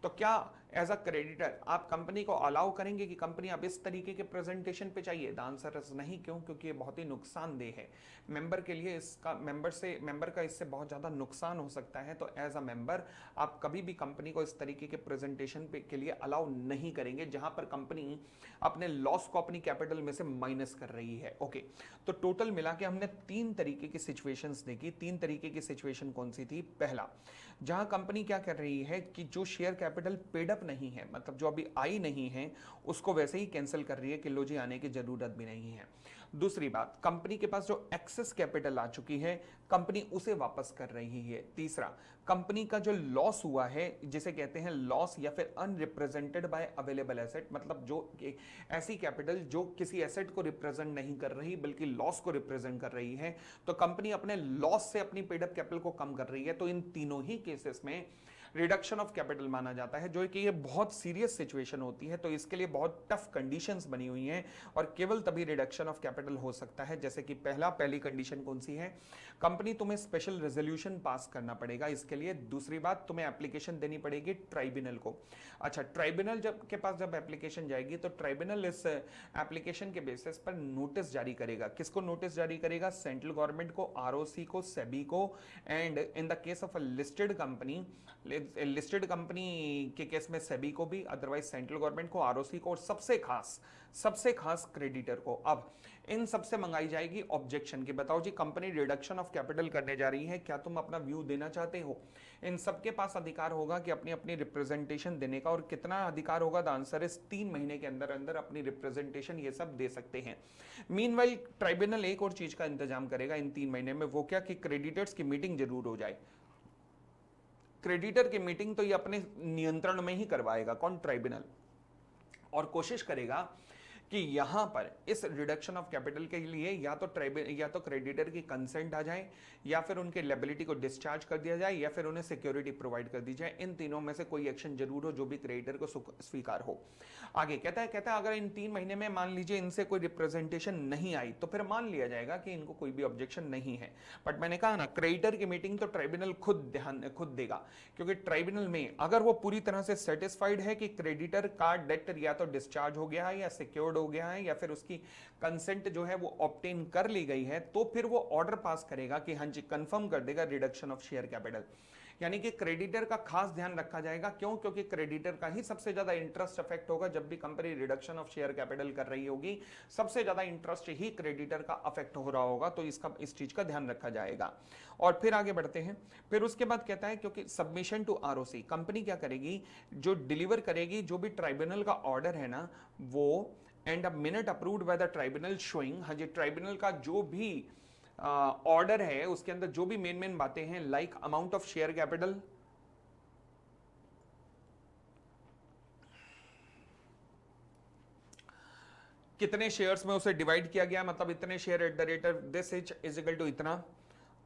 तो क्या एज अ क्रेडिटर आप कंपनी को अलाउ करेंगे कि कंपनी अब इस तरीके के प्रेजेंटेशन पे चाहिए? द आंसर इज नहीं। क्यों? क्योंकि ये बहुत ही नुकसानदेह है मेंबर के लिए, इसका मेंबर का इससे बहुत ज्यादा नुकसान हो सकता है। तो एज अ मेंबर आप कभी भी कंपनी को इस तरीके के प्रेजेंटेशन के लिए अलाउ नहीं करेंगे जहां पर कंपनी अपने लॉस को अपनी कैपिटल में से माइनस कर रही है। ओके, तो टोटल मिला के हमने 3 तरीके की सिचुएशंस देखी। 3 तरीके की सिचुएशन कौन सी थी? पहला, जहां कंपनी क्या कर रही है कि जो शेयर कैपिटल पेड अप नहीं है, मतलब जो अभी आई नहीं है, उसको वैसे ही कैंसिल कर रही है कि लो जी आने की जरूरत भी नहीं है। दूसरी बात, कंपनी के पास जो एक्सेस कैपिटल आ चुकी है कंपनी उसे वापस कर रही है। तीसरा, कंपनी का जो लॉस हुआ है जिसे कहते हैं लॉस या फिर अनरिप्रेजेंटेड बाय अवेलेबल एसेट, मतलब जो ऐसी कैपिटल जो किसी एसेट को रिप्रेजेंट नहीं कर रही बल्कि लॉस को रिप्रेजेंट कर रही है, तो कंपनी अपने लॉस से अपनी पेड अप कैपिटल को कम कर रही है। तो इन तीनों ही केसेस में रिडक्शन ऑफ कैपिटल माना जाता है, जो कि ये बहुत सीरियस सिचुएशन होती है। तो इसके लिए बहुत टफ कंडीशंस बनी हुई हैं और केवल तभी रिडक्शन ऑफ कैपिटल हो सकता है। जैसे कि पहली कंडीशन कौन सी है? कंपनी तुम्हें स्पेशल रेजोल्यूशन पास करना पड़ेगा इसके लिए। दूसरी बात, तुम्हें एप्लीकेशन देनी पड़ेगी ट्राइब्यूनल को। अच्छा, ट्राइब्यूनल जब एप्लीकेशन जाएगी तो ट्राइब्यूनल इस एप्लीकेशन के बेसिस पर नोटिस जारी करेगा। किसको नोटिस जारी करेगा? सेंट्रल गवर्नमेंट को, आरओसी को, सेबी को, and in the case of a listed company के केस में सेबी को भी, अदरवाइज सेंट्रल गवर्नमेंट को, आरओसी को, और सबसे खास क्रेडिटर को। अब इन सबसे मंगाई जाएगी ऑब्जेक्शन की, बताओ जी कंपनी रिडक्शन ऑफ कैपिटल करने जा रही है, क्या तुम अपना व्यू देना चाहते हो? इन सबके पास अधिकार होगा कि अपनी अपनी रिप्रेजेंटेशन देने का। और कितना अधिकार होगा? द आंसर इज 3 महीने के अंदर अंदर अपनी रिप्रेजेंटेशन ये सब दे सकते हैं। मीनवाइल ट्राइब्यूनल एक और चीज का इंतजाम करेगा इन 3 महीने में, वो क्या कि क्रेडिटर्स की मीटिंग जरूर हो जाए। क्रेडिटर की मीटिंग तो ये अपने नियंत्रण में ही करवाएगा, कौन? ट्राइब्यूनल। और कोशिश करेगा कि यहां पर इस रिडक्शन ऑफ कैपिटल के लिए या तो क्रेडिटर की कंसेंट आ जाए, या फिर उनके लायबिलिटी को डिस्चार्ज कर दिया जाए, या फिर उन्हें सिक्योरिटी प्रोवाइड कर दी जाए। इन तीनों में से कोई एक्शन जरूर हो जो भी क्रेडिटर को स्वीकार हो। आगे कहता है अगर इन 3 महीने में मान लीजिए इनसे कोई रिप्रेजेंटेशन नहीं आई तो फिर मान लिया जाएगा कि इनको कोई भी ऑब्जेक्शन नहीं है। बट मैंने कहा ना, क्रेडिटर की मीटिंग तो ट्राइब्यूनल खुद देगा, क्योंकि ट्राइब्यूनल में अगर वो पूरी तरह से सेटिस्फाइड है कि क्रेडिटर का डेट या तो डिस्चार्ज हो गया है या सिक्योर्ड हो गया है या फिर उसकी कंसेंट जो है वो ऑब्टेन कर ली गई है, तो फिर वो ऑर्डर पास करेगा कि हाँ जी, कंफर्म कर देगा रिडक्शन ऑफ शेयर कैपिटल। यानी कि क्रेडिटर का खास ध्यान रखा जाएगा। क्यों? क्योंकि क्रेडिटर का ही सबसे ज्यादा इंटरेस्ट अफेक्ट होगा जब भी company reduction of share capital कर रही होगी। सबसे ज्यादा इंटरेस्ट ही क्रेडिटर का अफेक्ट हो रहा होगा, तो इस चीज का ध्यान रखा जाएगा। और फिर आगे बढ़ते हैं। फिर उसके बाद कहता है क्योंकि सबमिशन टू आरओसी, कंपनी क्या करेगी, जो डिलीवर करेगी जो भी ट्राइब्यूनल का ऑर्डर है ना वो, and a minute approved by the tribunal showing, हाँ जी, ट्राइब्यूनल का जो भी ऑर्डर है उसके अंदर जो भी मेन बातें हैं, like amount of share capital, कितने शेयर्स में उसे डिवाइड किया गया, मतलब इतने share at the rate of this is equal to इतना,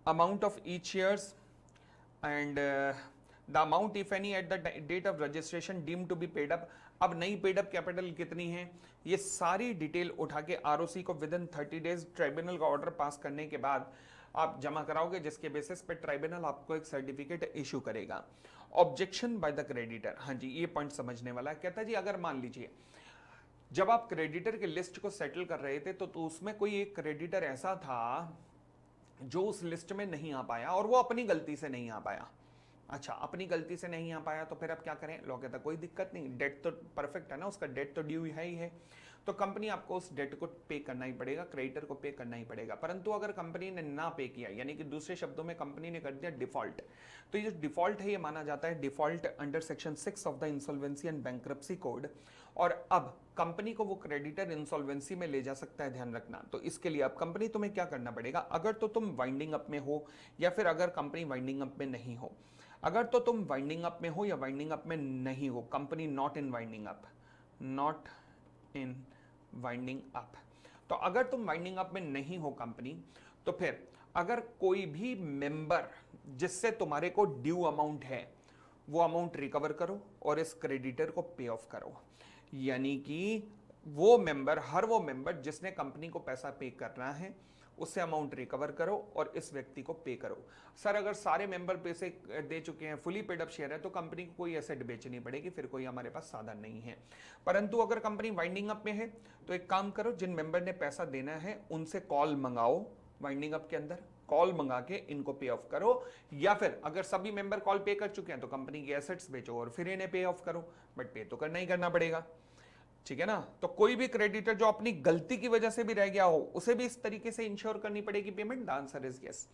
amount of each shares, and the amount if any at the date of registration deem to be paid up. अब नई पेड अप कैपिटल कितनी है, ये सारी डिटेल उठा के आरओसी को विद इन 30 डेज ट्राइब्यूनल का ऑर्डर पास करने के बाद आप जमा कराओगे, जिसके बेसिस पे ट्राइब्यूनल आपको एक सर्टिफिकेट इशू करेगा। ऑब्जेक्शन बाय द क्रेडिटर, हाँ जी, ये पॉइंट समझने वाला है। कहता है जी अगर मान लीजिए जब आप क्रेडिटर की लिस्ट को सेटल कर रहे थे तो उसमें कोई एक क्रेडिटर ऐसा था जो उस लिस्ट में नहीं आ पाया और वो अपनी गलती से नहीं आ पाया, अच्छा, अपनी गलती से नहीं आ पाया तो फिर अब क्या करें? लॉ कहता कोई दिक्कत नहीं, डेट तो परफेक्ट है ना, उसका डेट तो ड्यू है ही है, तो कंपनी आपको उस डेट को पे करना ही पड़ेगा, क्रेडिटर को पे करना ही पड़ेगा। परंतु अगर कंपनी ने ना पे किया, यानी कि दूसरे शब्दों में कंपनी ने कर दिया डिफॉल्ट, तो ये जो डिफॉल्ट है ये माना जाता है default under section 6 of the insolvency and bankruptcy code, और अब कंपनी को वो क्रेडिटर इंसॉल्वेंसी में ले जा सकता है, ध्यान रखना। तो इसके लिए अब कंपनी तुम्हें क्या करना पड़ेगा, अगर तो तुम वाइंडिंग अप में हो या फिर अगर कंपनी वाइंडिंग अप में नहीं हो, अगर तो तुम वाइंडिंग अप में हो या वाइंडिंग अप में नहीं हो, company not in winding up, not in winding up, तो अगर तुम वाइंडिंग अप में नहीं हो कंपनी, तो फिर अगर कोई भी मेंबर जिससे तुम्हारे को ड्यू अमाउंट है वो अमाउंट रिकवर करो और इस क्रेडिटर को पे ऑफ करो। यानी कि वो मेंबर, हर वो मेंबर जिसने कंपनी को पैसा पे करना है उससे अमाउंट रिकवर करो और इस व्यक्ति को पे करो। सर अगर सारे मेंबर पैसे दे चुके हैं, फुली पेड अप शेयर है, तो कंपनी को कोई एसेट बेचनी पड़ेगी, फिर कोई हमारे पास साधन नहीं है। परंतु अगर कंपनी वाइंडिंग अप में है तो एक काम करो, जिन मेंबर ने पैसा देना है उनसे कॉल मंगाओ, वाइंडिंग अप के अंदर कॉल मंगा के इनको पे ऑफ करो, या फिर अगर सभी मेंबर कॉल पे कर चुके हैं तो कंपनी की एसेट्स बेचो और फिर इन्हें पे ऑफ करो, बट पे तो करना ही करना पड़ेगा, ठीक है ना। तो कोई भी क्रेडिटर जो अपनी गलती की वजह से भी रह गया हो उसे भी इस तरीके से इंश्योर करनी पड़ेगी payment, the answer is yes.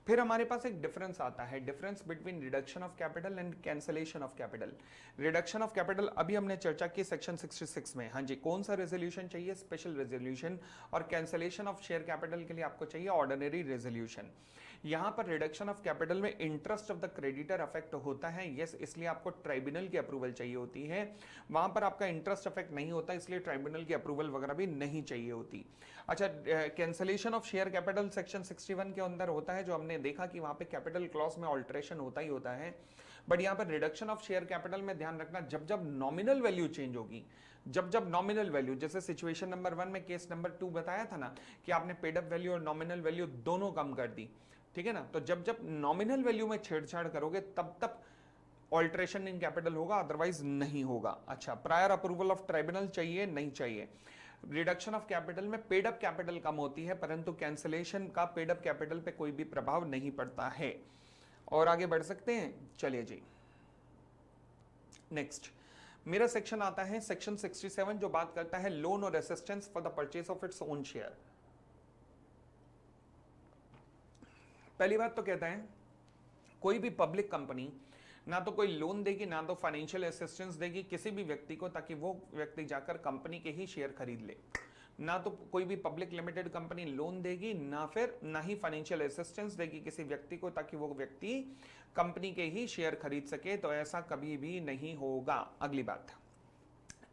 फिर हमारे पास एक डिफरेंस आता है, difference between reduction of capital and cancellation of capital. Reduction of capital अभी हमने चर्चा की सेक्शन 66 में, हाँ जी, कौन सा रेजोल्यूशन चाहिए, स्पेशल रेजोल्यूशन, और कैंसलेशन ऑफ शेयर कैपिटल के लिए आपको चाहिए ऑर्डिनरी रेजोल्यूशन। यहां पर रिडक्शन ऑफ कैपिटल में interest of the creditor affect होता है, यस, इसलिए आपको ट्राइब्यूनल की अप्रूवल चाहिए होती है। वहां पर आपका इंटरेस्ट अफेक्ट नहीं होता, इसलिए ट्राइब्यूनल की अप्रूवल वगैरह भी नहीं चाहिए होती। अच्छा, cancellation of share capital section 61 के अंदर होता है, जो हमने देखा कि वहां पे कैपिटल क्लॉज में ऑल्टरेशन होता ही होता है। बट यहाँ पर रिडक्शन ऑफ शेयर कैपिटल में ध्यान रखना, जब जब नॉमिनल वैल्यू चेंज होगी, जब जब नॉमिनल वैल्यू, जैसे सिचुएशन नंबर 1 में केस नंबर 2 बताया था ना कि आपने पेड अप वैल्यू और नॉमिनल वैल्यू दोनों कम कर दी, ठीक है ना, तो जब जब नॉमिनल वैल्यू में छेड़छाड़ करोगे तब तब ऑल्टरेशन इन कैपिटल होगा, अदरवाइज नहीं होगा। अच्छा, प्रायर अप्रूवल ऑफ ट्राइब्यूनल चाहिए, नहीं चाहिए। रिडक्शन ऑफ कैपिटल में पेड अप कैपिटल कम होती है, परंतु कैंसलेशन का पेड अप कैपिटल पे कोई भी प्रभाव नहीं पड़ता है। और आगे बढ़ सकते हैं, चलिए जी नेक्स्ट मेरा सेक्शन आता है सेक्शन 67, जो बात करता है लोन और assistance for the purchase of its own share. पहली बात तो कहता है कोई भी पब्लिक कंपनी ना तो कोई लोन देगी ना तो फाइनेंशियल असिस्टेंस देगी किसी भी व्यक्ति को, ताकि वो व्यक्ति जाकर कंपनी के ही शेयर खरीद ले। ना तो कोई भी पब्लिक लिमिटेड कंपनी लोन देगी, ना ही फाइनेंशियल असिस्टेंस देगी किसी व्यक्ति को, ताकि वो व्यक्ति कंपनी के ही शेयर खरीद सके, तो ऐसा कभी भी नहीं होगा। अगली बात,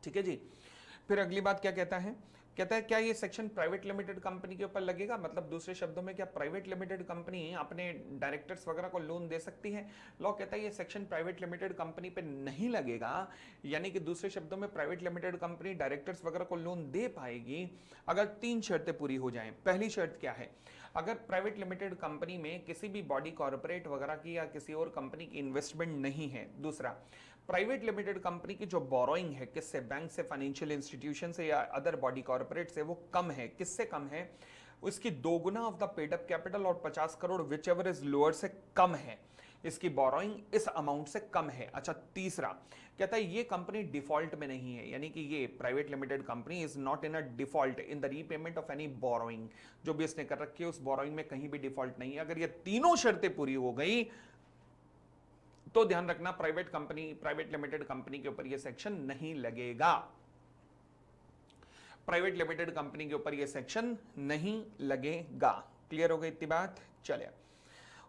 ठीक है जी। फिर अगली बात क्या कहता है, कहता है क्या ये सेक्शन प्राइवेट लिमिटेड कंपनी के ऊपर लगेगा, मतलब दूसरे शब्दों में क्या प्राइवेट लिमिटेड कंपनी अपने डायरेक्टर्स वगैरह को लोन दे सकती है। लॉ कहता है ये सेक्शन प्राइवेट लिमिटेड कंपनी पे नहीं लगेगा, यानी कि दूसरे शब्दों में प्राइवेट लिमिटेड कंपनी डायरेक्टर्स वगैरह को लोन दे पाएगी अगर 3 शर्तें पूरी हो जाएं। पहली शर्त क्या है, अगर प्राइवेट लिमिटेड कंपनी में किसी भी बॉडी कॉर्पोरेट वगैरह की या किसी और कंपनी की इन्वेस्टमेंट नहीं है। दूसरा, प्राइवेट लिमिटेड कंपनी की जो बोरोइंग है किससे, बैंक से, फाइनेंशियल इंस्टीट्यूशन से या अदर बॉडी कॉर्पोरेट से, वो कम है। किससे कम है, उसकी 2 गुना of the paid up capital और 50 crore whichever is lower से कम है, इसकी बोरोइंग इस अमाउंट से कम है। अच्छा, तीसरा कहता है ये कंपनी डिफॉल्ट में नहीं है, यानी कि ये private limited company is not in a default in the repayment of any borrowing, जो भी इसने कर रखी है उस बोरोइंग में कहीं भी डिफॉल्ट नहीं है। अगर ये तीनों शर्तें पूरी हो गई तो ध्यान रखना प्राइवेट लिमिटेड कंपनी के ऊपर यह सेक्शन नहीं लगेगा। प्राइवेट लिमिटेड कंपनी के ऊपर यह सेक्शन नहीं लगेगा। क्लियर हो गई इतनी बात, चलिए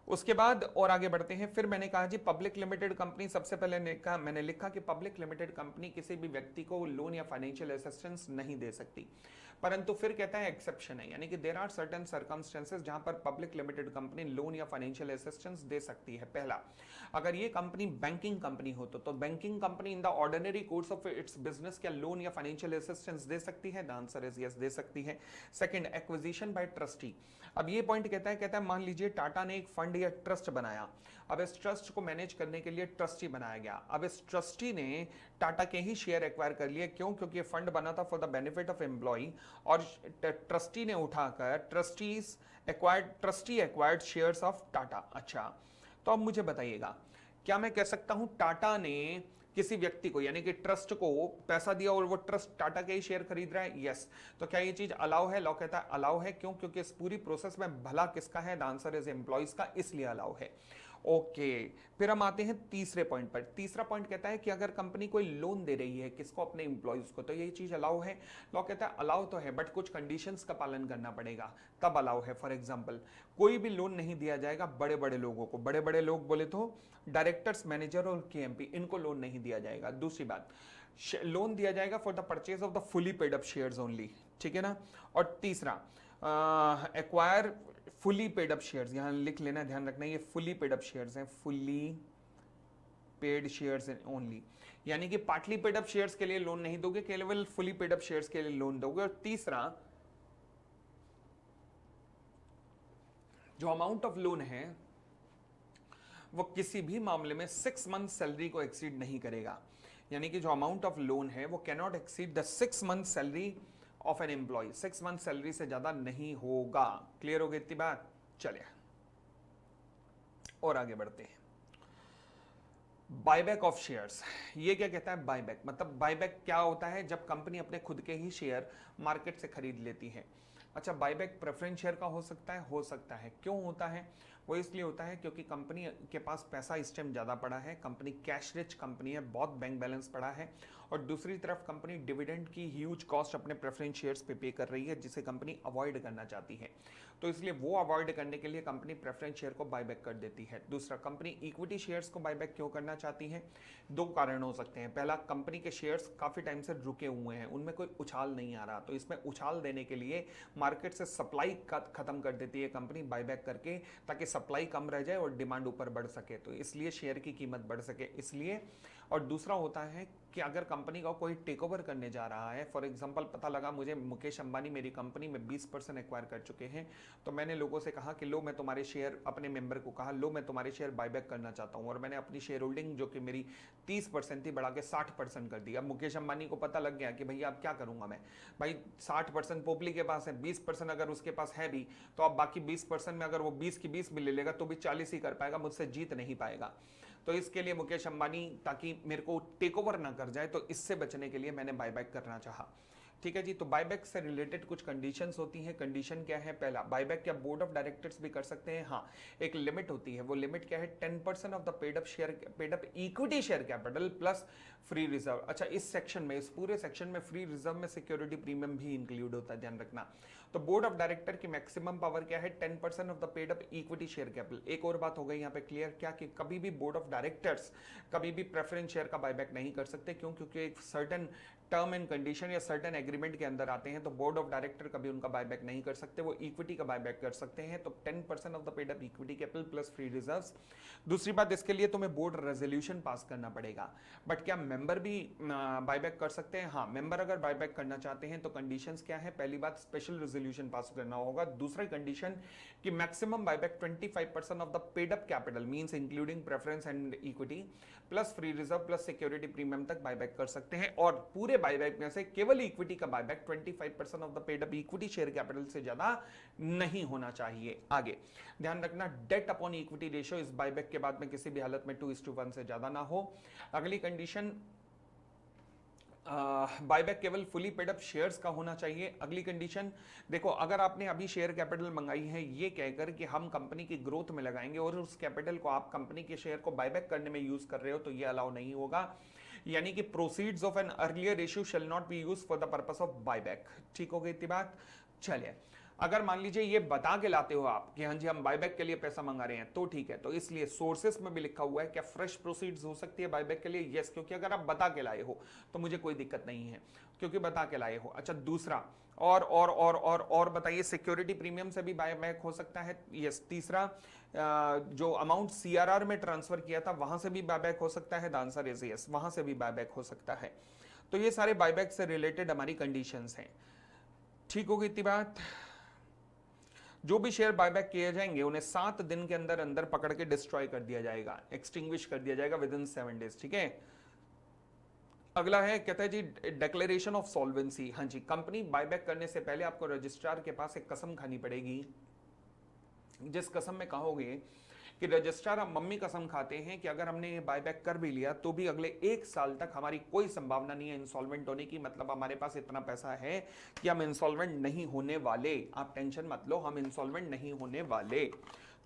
उसके बाद और आगे बढ़ते हैं। फिर मैंने कहा जी पब्लिक लिमिटेड कंपनी, सबसे पहले मैंने लिखा कि पब्लिक लिमिटेड कंपनी किसी भी व्यक्ति को लोन या फाइनेंशियल असिस्टेंस नहीं दे सकती, परंतु फिर कहता है एक्सेप्शन है, यानी कि देयर आर सर्टेन सर्कमस्टेंसेस जहां पर पब्लिक लिमिटेड कंपनी लोन या फाइनेंशियल असिस्टेंस दे सकती है। पहला, अगर ये कंपनी बैंकिंग कंपनी हो तो banking company in the ordinary course of its business क्या लोन या फाइनेंशियल असिस्टेंस दे सकती है, द आंसर इज यस, दे सकती है। Second, acquisition bye trustee. अब ये पॉइंट कहता है मान लीजिए टाटा ने एक फंड या ट्रस्ट बनाया, अब इस ट्रस्ट को मैनेज करने के लिए ट्रस्टी बनाया गया। अब इस ट्रस्टी ने टाटा के ही शेयर एक्वायर कर लिए, क्यों, क्योंकि ये फंड बना था for the benefit of employ, और ट्रस्टी ने उठाकर trustee acquired shares of Tata. अच्छा, तो अब मुझे बताइएगा क्या मैं कह सकता हूं टाटा ने किसी व्यक्ति को यानी कि ट्रस्ट को पैसा दिया और वो ट्रस्ट टाटा के ही शेयर खरीद रहा है? यस। तो क्या ये चीज अलाउ है? लॉ कहता है अलाउ है। क्यों? क्योंकि इस पूरी प्रोसेस में भला किसका है? द आंसर इज एम्प्लॉइज का, इसलिए अलाउ है। ओके, फिर हम आते हैं तीसरे पॉइंट पर। तीसरा पॉइंट कहता है कि अगर कंपनी कोई लोन दे रही है किसको? अपने एम्प्लॉइज को, तो ये चीज अलाउ है? लॉ कहता है अलाउ तो है बट कुछ कंडीशंस का पालन करना पड़ेगा, तब अलाउ है। फॉर एग्जांपल, कोई भी लोन नहीं दिया जाएगा बड़े बड़े लोगों को। बड़े बड़े लोग बोले तो डायरेक्टर्स, मैनेजर और केएमपी, इनको लोन नहीं दिया जाएगा। दूसरी बात, लोन दिया जाएगा for the purchase of the fully paid up shares only, ठीक है ना। और तीसरा, acquire fully paid up shares, यहां लिख लेना, ध्यान रखना, ये फुली पेड अप शेयर्स हैं, फुली पेड शेयर्स ओनली, यानी कि पार्टली पेड अप शेयर्स के लिए लोन नहीं दोगे, केवल फुली पेड अप शेयर्स के लिए लोन दोगे। और तीसरा, जो अमाउंट ऑफ लोन है वो किसी भी मामले में 6 मंथ सैलरी को एक्सीड नहीं करेगा, यानी कि जो अमाउंट ऑफ लोन है वो cannot exceed the 6 month salary of an employ, 6 month salary से ज्यादा नहीं होगा। क्लियर हो गई इतनी बात? चलिए और आगे बढ़ते हैं। बायबैक ऑफ शेयर्स, ये क्या कहता है? बायबैक मतलब बायबैक क्या होता है? जब कंपनी अपने खुद के ही शेयर मार्केट से खरीद लेती है। अच्छा, बायबैक प्रेफरेंस शेयर का हो सकता है? हो सकता है। क्यों होता है? वो इसलिए होता है क्योंकि कंपनी के पास पैसा इस टाइम ज़्यादा पड़ा है, कंपनी कैश रिच कंपनी है, बहुत बैंक बैलेंस पड़ा है, और दूसरी तरफ कंपनी डिविडेंड की ह्यूज कॉस्ट अपने प्रेफरेंस शेयर्स पे कर रही है, जिसे कंपनी अवॉइड करना चाहती है। तो इसलिए वो अवॉइड करने के लिए कंपनी प्रेफरेंस शेयर को बायबैक कर देती है। दूसरा, कंपनी इक्विटी शेयर्स को बायबैक क्यों करना चाहती है? दो कारण हो सकते हैं। पहला, कंपनी के शेयर्स काफ़ी टाइम से रुके हुए हैं, उनमें कोई उछाल नहीं आ रहा, तो इसमें उछाल देने के लिए मार्केट से सप्लाई खत्म कर देती है कंपनी बायबैक करके, ताकि सप्लाई कम रह जाए और डिमांड ऊपर बढ़ सके, तो इसलिए शेयर की कीमत बढ़ सके, इसलिए। और दूसरा होता है कि अगर कंपनी का कोई टेक ओवर करने जा रहा है, फॉर एग्जांपल पता लगा मुझे मुकेश अंबानी मेरी कंपनी में 20% एक्वायर कर चुके हैं, तो मैंने लोगों से कहा कि लो मैं तुम्हारे शेयर, अपने मेंबर को कहा लो मैं तुम्हारे शेयर बायबैक करना चाहता हूं, और मैंने अपनी शेयर होल्डिंग जो कि मेरी 30% थी बढ़ा के 60% कर दिया। मुकेश अंबानी को पता लग गया कि भैया अब क्या करूंगा मैं, भाई 60% पोपली के पास है, 20% अगर उसके पास है भी, तो अब बाकी 20% में अगर वो 20 की 20 भी ले लेगा तो भी 40 ही कर पाएगा, मुझसे जीत नहीं पाएगा। तो इसके लिए मुकेश अंबानी, ताकि मेरे को टेक ओवर ना कर जाए, तो इससे बचने के लिए मैंने बायबैक करना चाहा। ठीक है जी। तो बायबैक से रिलेटेड कुछ कंडीशंस होती हैं। कंडीशन क्या है? पहला, बायबैक क्या बोर्ड ऑफ डायरेक्टर्स भी कर सकते हैं? हाँ, एक लिमिट होती है। वो लिमिट क्या है? 10% of the paid up equity share capital plus free reserve. अच्छा, इस सेक्शन में, इस पूरे सेक्शन में फ्री रिजर्व में सिक्योरिटी प्रीमियम भी इंक्लूड होता है, ध्यान रखना। तो बोर्ड ऑफ डायरेक्टर की मैक्सिमम पावर क्या है? 10% of the paid up equity share capital. एक और बात हो गई यहाँ पे क्लियर, क्या कि कभी भी बोर्ड ऑफ डायरेक्टर्स कभी भी प्रेफरेंस शेयर का बायबैक नहीं कर सकते। क्यों? क्योंकि एक सर्टेन टर्म एंड कंडीशन या सर्टेन एग्रीमेंट के अंदर आते हैं, तो बोर्ड ऑफ डायरेक्टर कभी उनका बायबैक नहीं कर सकते, वो इक्विटी का बायबैक कर सकते हैं। तो 10% of the paid up equity capital plus free reserves. दूसरी बात, इसके लिए तुम्हें बोर्ड रेजोल्यूशन पास करना पड़ेगा। बट क्या मेंबर भी बायबैक कर सकते हैं? हाँ, मेंबर अगर बायबैक करना चाहते हैं तो कंडीशंस क्या है? पहली बात, स्पेशल रेजोल्यूशन पास करना होगा। दूसरी कंडीशन कि maximum buyback 25% of the paid up capital means including preference and equity plus free reserve plus security premium तक बायबैक कर सकते हैं। और पूरे बायबैक में से केवल इक्विटी का buyback 25% of the paid up equity share capital से ज्यादा नहीं होना चाहिए। आगे ध्यान रखना, डेट अपॉन इक्विटी रेशियो इस बायबैक के बाद में किसी भी हालत में 2:1 से ज्यादा ना हो। अगली कंडीशन, बायबैक केवल फुली पेड अप शेयर्स का होना चाहिए। अगली कंडीशन देखो, अगर आपने अभी शेयर कैपिटल मंगाई है ये कहकर कि हम कंपनी की ग्रोथ में लगाएंगे और उस कैपिटल को आप कंपनी के शेयर को बायबैक करने में यूज कर रहे हो, तो ये अलाउ नहीं होगा। यानी कि proceeds of an earlier issue shell not be used for the purpose of buyback. ठीक हो गई इतनी बात? चलिए, अगर मान लीजिए ये बता के लाते हो आप कि हाँ जी हम बायबैक के लिए पैसा मंगा रहे हैं, तो ठीक है। तो इसलिए सोर्सेस में भी लिखा हुआ है क्या फ्रेश प्रोसीड्स हो सकती है बायबैक के लिए? यस, क्योंकि अगर आप बता के लाए हो तो मुझे कोई दिक्कत नहीं है, क्योंकि बता के लाए हो। अच्छा, दूसरा, और बताइए, सिक्योरिटी प्रीमियम से भी बायबैक हो सकता है? यस। तीसरा, जो अमाउंट सीआरआर में ट्रांसफर किया था वहां से भी बायबैक हो सकता है? द आंसर इज यस, वहां से भी बायबैक हो सकता है। तो ये सारे बायबैक से रिलेटेड हमारी कंडीशंस हैं। ठीक होगी इतनी बात? जो भी शेयर बायबैक किए जाएंगे उन्हें 7 दिन के अंदर अंदर पकड़ के डिस्ट्रॉय कर दिया जाएगा, एक्सटिंग्विश कर दिया जाएगा विद इन 7 डेज। ठीक है। अगला है, कहता है जी डिक्लेरेशन ऑफ सॉल्वेंसी। हाँ जी, कंपनी बायबैक करने से पहले आपको रजिस्ट्रार के पास एक कसम खानी पड़ेगी, जिस कसम में कहोगे कि रजिस्ट्रार, हम मम्मी कसम खाते हैं कि अगर हमने ये बायबैक कर भी लिया तो भी अगले 1 साल तक हमारी कोई संभावना नहीं है इंसॉल्वेंट होने की। मतलब हमारे पास इतना पैसा है कि हम इंसॉल्वेंट नहीं होने वाले। आप टेंशन मत लो, हम इंसॉल्वेंट नहीं होने वाले।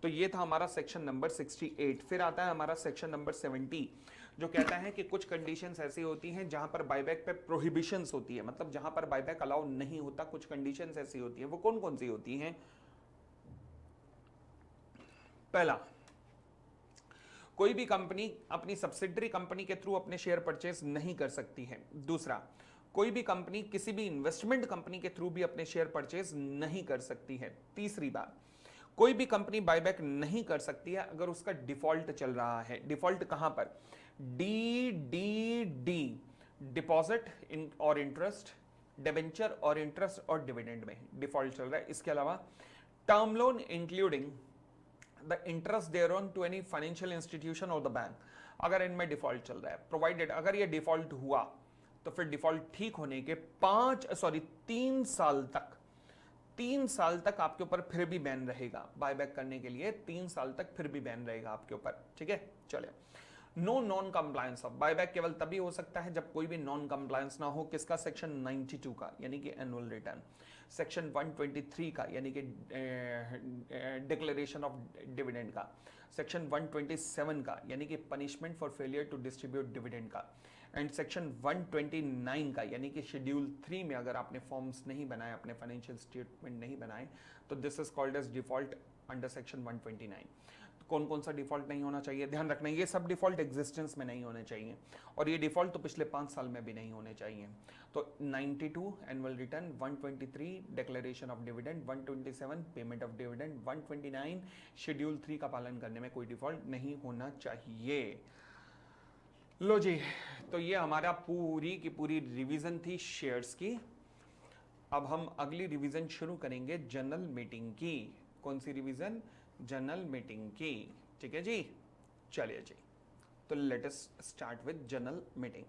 तो ये था हमारा सेक्शन नंबर 68। फिर आता है हमारा सेक्शन नंबर 70, जो कहता है कि कुछ कंडीशंस ऐसी होती हैं जहां पर बायबैक पे प्रोहिबिशंस होती है, मतलब जहां पर बायबैक अलाउ नहीं होता। कुछ कंडीशंस ऐसी होती हैं, वो कौन कौन सी होती हैं? पहला, कोई भी कंपनी अपनी सब्सिडरी कंपनी के थ्रू अपने शेयर परचेज नहीं कर सकती है। दूसरा, कोई भी कंपनी किसी भी इन्वेस्टमेंट कंपनी के थ्रू भी अपने शेयर परचेज नहीं कर सकती है। तीसरी बात, कोई भी कंपनी बायबैक नहीं कर सकती है अगर उसका डिफॉल्ट चल रहा है। डिफॉल्ट कहां पर? डी, डिपॉजिट और इंटरेस्ट, डिबेंचर और इंटरेस्ट और डिविडेंड में डिफॉल्ट चल रहा है। इसके अलावा term loan including the interest thereon to any financial institution और द बैंक, अगर इनमें डिफॉल्ट चल रहा है, प्रोवाइडेड अगर ये डिफॉल्ट हुआ तो फिर डिफॉल्ट ठीक होने के 3 साल तक आपके ऊपर फिर भी बैन रहेगा। बायबैक करने के लिए 3 साल तक फिर भी बैन रहेगा आपके ऊपर। ठीक है, चले। No non compliance of buyback केवल तभी हो सकता है जब कोई भी नॉन कंप्लायंस ना हो। किसका? सेक्शन 92 का, यानी कि एनुअल रिटर्न। सेक्शन 123 का, यानी कि डिक्लेरेशन ऑफ डिविडेंड का। सेक्शन 127 का, यानी कि punishment for failure to distribute dividend का। एंड सेक्शन 129 का, यानी कि शेड्यूल 3 में अगर आपने फॉर्म्स नहीं बनाए, अपने फाइनेंशियल स्टेटमेंट नहीं बनाए, तो this is called as default under section 129। कौन कौन सा डिफॉल्ट नहीं होना चाहिए? ध्यान रखना, ये सब डिफॉल्ट एग्जिस्टेंस में नहीं होने चाहिए, और ये डिफॉल्ट तो पिछले 5 साल में भी नहीं होने चाहिए। तो 92 annual return, 123 declaration of dividend, 127 payment of dividend, 129 schedule 3 का पालन करने में कोई डिफॉल्ट नहीं होना चाहिए। लो जी, तो ये हमारा पूरी की पूरी रिवीजन थी शेयर्स की। अब हम अगली रिवीजन शुरू करेंगे जनरल मीटिंग की। कौन सी रिवीजन? जनरल मीटिंग की। ठीक है जी, चलिए जी, तो let us start with general meeting.